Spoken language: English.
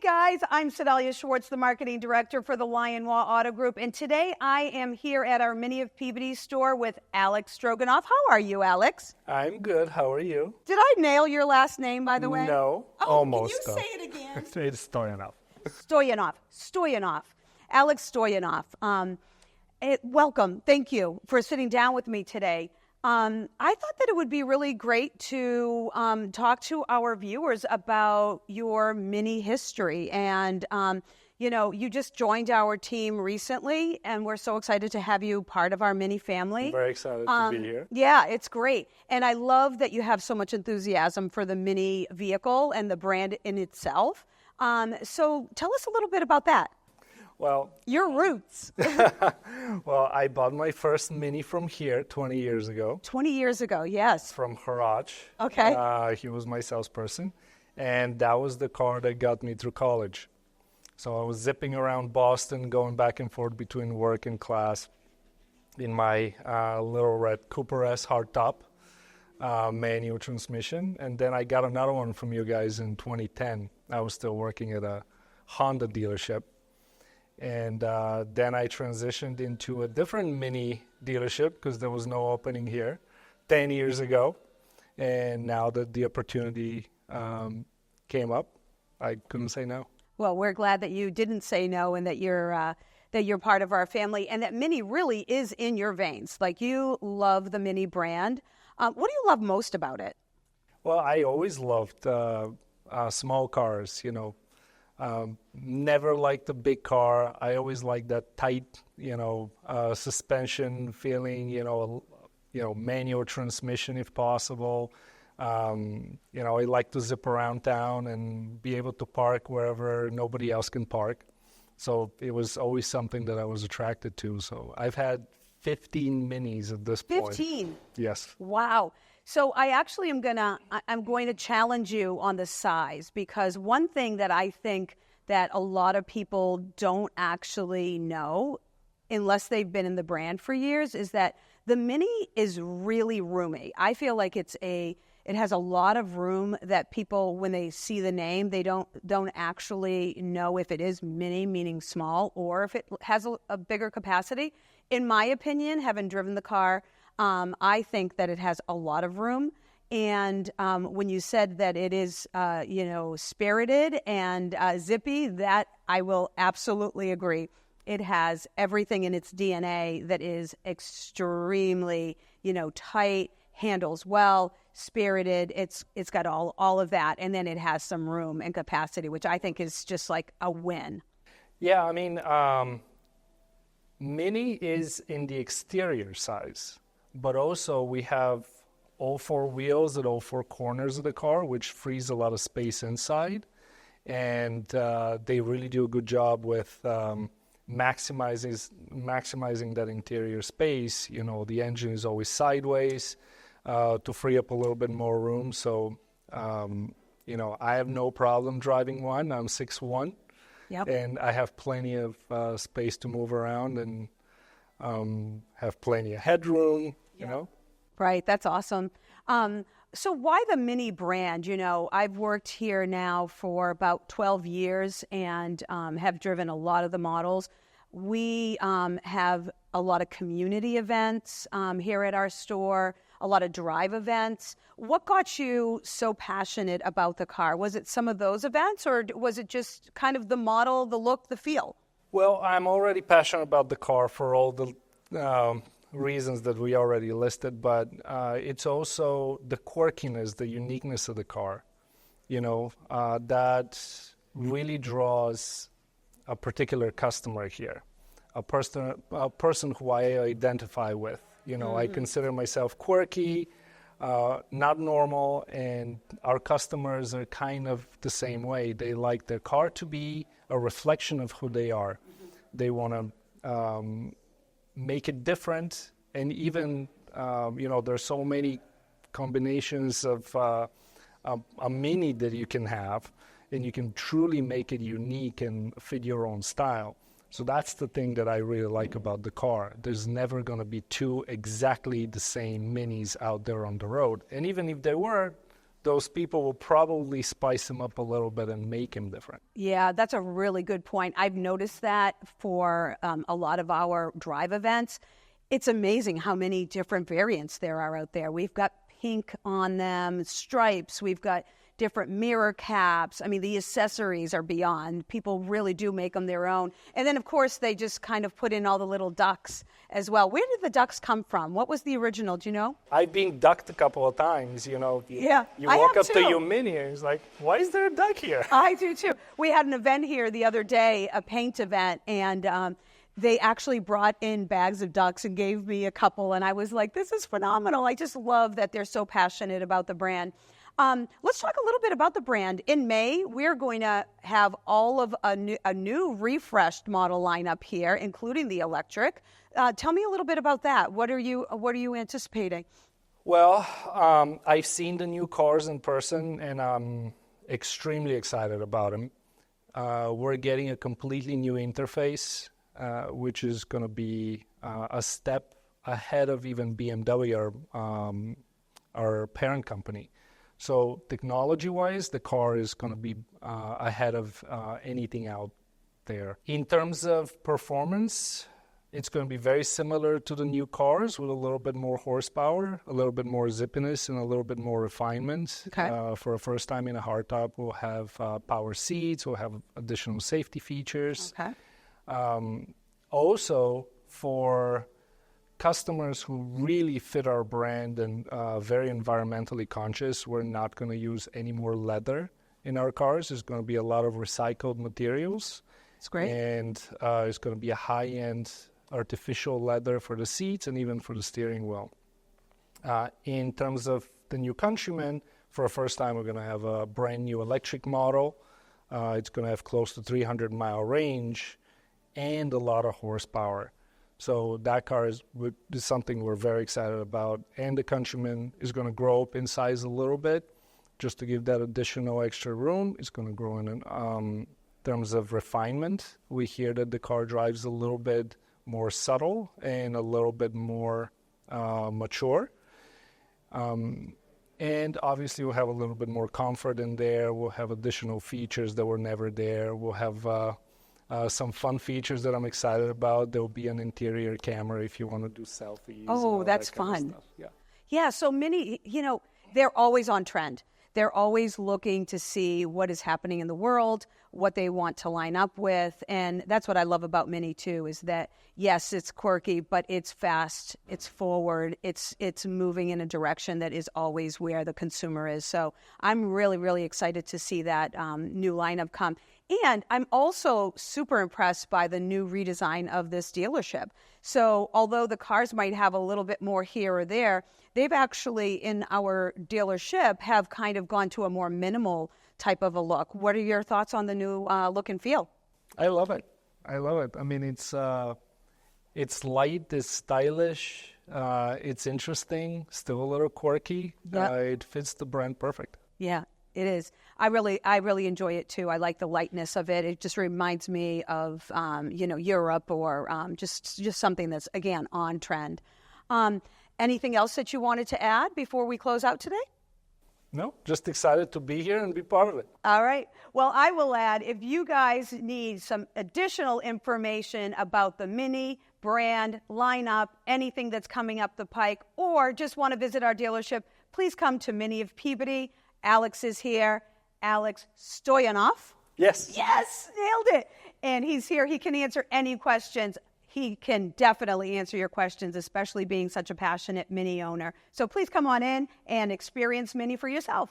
guys, I'm Sedalia Schwartz, the marketing director for the Lionwa Auto Group, and today I am here at our Mini of Peabody store with Alex Stroganoff. How are you, Alex? I'm good. How are you? Did I nail your last name, by the way? No, Can almost. you say it again? It's Stoyanov. Stoyanov. Alex Stoyanov. Welcome. Thank you for sitting down with me today. I thought that it would be really great to talk to our viewers about your Mini history. And, you just joined our team recently, and we're so excited to have you part of our Mini family. I'm very excited to be here. Yeah, it's great. And I love that you have so much enthusiasm for the Mini vehicle and the brand in itself. So tell us a little bit about that. Well, your roots. Well, I bought my first Mini from here 20 years ago. 20 years ago, yes. From Haraj. Okay. He was my salesperson. And that was the car that got me through college. So I was zipping around Boston, going back and forth between work and class in my little red Cooper S hardtop manual transmission. And then I got another one from you guys in 2010. I was still working at a Honda dealership. And then I transitioned into a different Mini dealership because there was no opening here 10 years ago. And now that the opportunity came up, I couldn't say no. Well, we're glad that you didn't say no and that you're part of our family and that Mini really is in your veins. Like, you love the Mini brand. What do you love most about it? Well, I always loved small cars, never liked a big car. I always liked that tight, suspension feeling, manual transmission if possible. I like to zip around town and be able to park wherever nobody else can park. So it was always something that I was attracted to. So I've had 15 Minis at this point. 15? Yes. Wow. So I actually I'm going to challenge you on the size, because one thing that I think that a lot of people don't actually know, unless they've been in the brand for years, is that the Mini is really roomy. I feel like it has a lot of room that people, when they see the name, they don't actually know if it is Mini, meaning small, or if it has a bigger capacity. In my opinion, having driven the car, I think that it has a lot of room. And when you said that it is, spirited and zippy, that I will absolutely agree. It has everything in its DNA that is extremely, tight, handles well, spirited. It's got all of that. And then it has some room and capacity, which I think is just like a win. Yeah, I mean, Mini is in the exterior size, but also we have all four wheels at all four corners of the car, which frees a lot of space inside. And they really do a good job with maximizing that interior space. The engine is always sideways to free up a little bit more room. So, I have no problem driving one. I'm 6'1", yep. And I have plenty of space to move around and have plenty of headroom, Right, that's awesome. So why the Mini brand? I've worked here now for about 12 years and have driven a lot of the models. We have a lot of community events here at our store, a lot of drive events. What got you so passionate about the car? Was it some of those events, or was it just kind of the model, the look, the feel? Well, I'm already passionate about the car for all the reasons that we already listed, but it's also the quirkiness, the uniqueness of the car, that really draws a particular customer here, a person who I identify with. I consider myself quirky, not normal, and our customers are kind of the same way. They like their car to be a reflection of who they are. They want to make it different, and even there's so many combinations of a Mini that you can have, and you can truly make it unique and fit your own style. So that's the thing that I really like about the car. There's never going to be two exactly the same Minis out there on the road, and even if there were, those people will probably spice him up a little bit and make him different. Yeah, that's a really good point. I've noticed that for a lot of our drive events. It's amazing how many different variants there are out there. We've got pink on them, stripes, we've got different mirror caps. I mean, the accessories are beyond. People really do make them their own. And then, of course, they just kind of put in all the little ducks as well. Where did the ducks come from? What was the original? Do you know? I've been ducked a couple of times, you know. Yeah, You I walk have up to too. your Mini and it's like, why is there a duck here? I do too. We had an event here the other day, a paint event, and they actually brought in bags of ducks and gave me a couple, and I was like, this is phenomenal. I just love that they're so passionate about the brand. Let's talk a little bit about the brand. In May, we're going to have all of a new refreshed model lineup here, including the electric. Tell me a little bit about that. What are you anticipating? Well, I've seen the new cars in person, and I'm extremely excited about them. We're getting a completely new interface, which is going to be a step ahead of even BMW, our parent company. So technology-wise, the car is going to be ahead of anything out there. In terms of performance, it's going to be very similar to the new cars with a little bit more horsepower, a little bit more zippiness, and a little bit more refinement. Okay. For the first time in a hardtop, we'll have power seats, we'll have additional safety features. Okay. Also, for customers who really fit our brand and very environmentally conscious, we're not going to use any more leather in our cars. There's going to be a lot of recycled materials. It's great. And it's going to be a high-end artificial leather for the seats and even for the steering wheel. In terms of the new Countryman, for the first time, we're going to have a brand new electric model. It's going to have close to 300-mile range and a lot of horsepower. So that car is something we're very excited about. And the Countryman is going to grow up in size a little bit just to give that additional extra room. It's going to grow in terms of refinement. We hear that the car drives a little bit more subtle and a little bit more mature. And obviously we'll have a little bit more comfort in there. We'll have additional features that were never there. We'll have some fun features that I'm excited about. There will be an interior camera if you want to do selfies. Oh, that's that kind of fun. stuff. Yeah. Yeah, so Mini, they're always on trend. They're always looking to see what is happening in the world, what they want to line up with. And that's what I love about Mini, too, is that, yes, it's quirky, but it's fast, it's forward, it's moving in a direction that is always where the consumer is. So I'm really, really excited to see that new lineup come. And I'm also super impressed by the new redesign of this dealership. So although the cars might have a little bit more here or there, they've actually, in our dealership, have kind of gone to a more minimal type of a look. What are your thoughts on the new look and feel? I love it. I mean, it's light, it's stylish, it's interesting, still a little quirky. Yep. It fits the brand perfect. Yeah, it is. I really enjoy it too. I like the lightness of it. It just reminds me of Europe or just something that's again on trend. Anything else that you wanted to add before we close out today? No, just excited to be here and be part of it. All right. Well, I will add, if you guys need some additional information about the Mini brand lineup, anything that's coming up the pike, or just want to visit our dealership, please come to Mini of Peabody. Alex is here. Alex Stoyanov. Yes. Yes, nailed it. And he's here. He can answer any questions. He can definitely answer your questions, especially being such a passionate Mini owner. So please come on in and experience Mini for yourself.